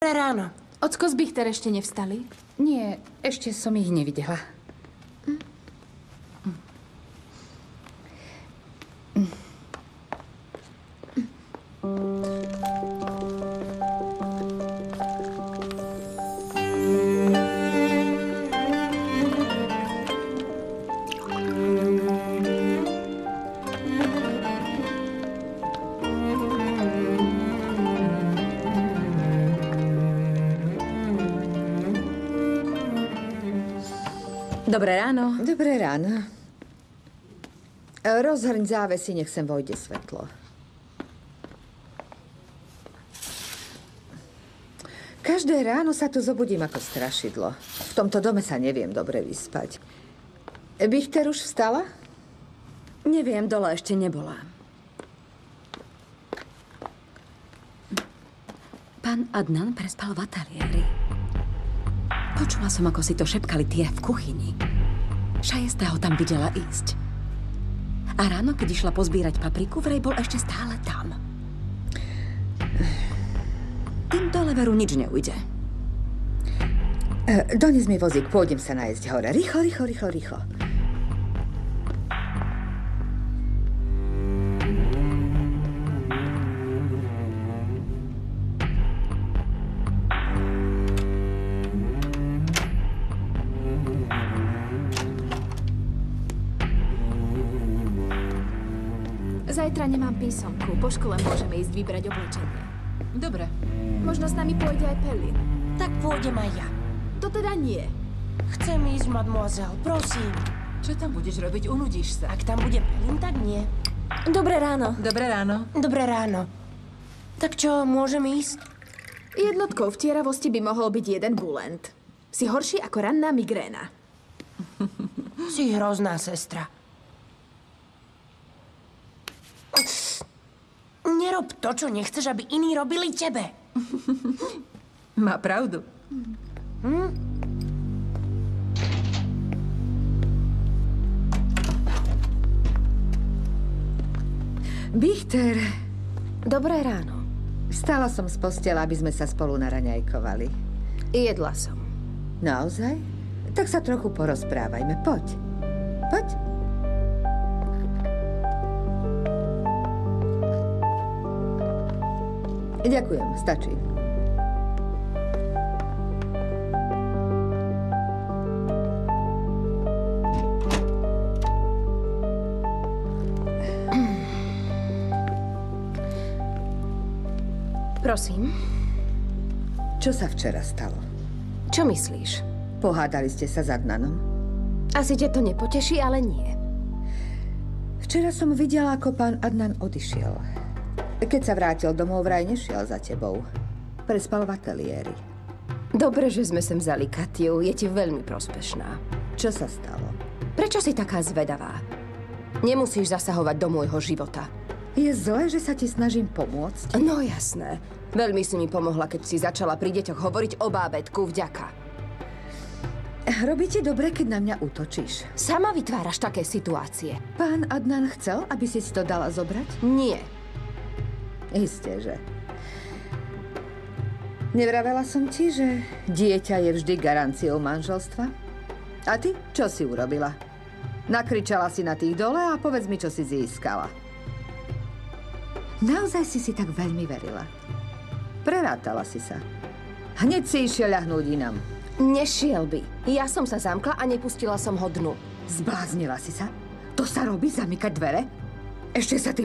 Dobré ráno. Ocko s Bichter ešte nevstali? Nie, ešte som ich nevidela. Dobré ráno. Dobré ráno. Rozhrň závesy, nech sem vojde svetlo. Každé ráno sa tu zobudím ako strašidlo. V tomto dome sa neviem dobre vyspať. Bichter už vstala? Neviem, dole ešte nebola. Pán Adnan prespal v ateliéri. Počula som, ako si to šepkali tie v kuchyni. Šajesta ho tam videla ísť. A ráno, keď išla pozbírať papriku, vraj bol ešte stále tam. Tým dole veru nič neujde. Dones mi vozík, pôjdem sa nájsť hore. Rýchlo, rýchlo, rýchlo, rýchlo. Zajtra nemám písomku. Po škole môžeme ísť vybrať oblečenie. Dobre. Možno s nami pôjde aj Pelin. Tak pôjdem aj ja. To teda nie. Chcem ísť, mademoiselle, prosím. Čo tam budeš robiť? Unudíš sa. Ak tam bude Pelin, tak nie. Dobré ráno. Dobré ráno. Dobré ráno. Tak čo, môžem ísť? Jednotkou vtieravosti by mohol byť jeden bulent. Si horší ako ranná migréna. Si hrozná sestra. Nerob to, čo nechceš, aby iní robili tebe. Má pravdu. Bichter, Dobré ráno. vstala som z postela, aby sme sa spolu naraňajkovali. Jedla som. Naozaj? Tak sa trochu porozprávajme. Poď. Poď. Ďakujem, stačí. Prosím. Čo sa včera stalo? Čo myslíš? Pohádali ste sa s Adnanom? Asi ťa to nepoteší, ale nie. Včera som videla, ako pán Adnan odišiel. Keď sa vrátil domov, vraj nešiel za tebou. Prespal v ateliéri. Dobre, že sme sem vzali Katiu. Je ti veľmi prospešná. Čo sa stalo? Prečo si taká zvedavá? Nemusíš zasahovať do môjho života. Je zlé, že sa ti snažím pomôcť? No jasné. Veľmi si mi pomohla, keď si začala pri deťoch hovoriť o bábätku. Vďaka. Robí ti dobre, keď na mňa útočíš. Sama vytváraš také situácie. Pán Adnan chcel, aby si to dala zobrať? Nie. Isté, že. Nevravela som ti, že dieťa je vždy garanciou manželstva? A ty, čo si urobila? Nakričala si na tých dole a povedz mi, čo si získala. Naozaj si tak veľmi verila. Prerátala si sa. Hneď si išiel ľahnúť inam. Nešiel by. Ja som sa zamkla a nepustila som ho dnu. Zbláznila si sa? To sa robí, zamykať dvere? Ešte sa tým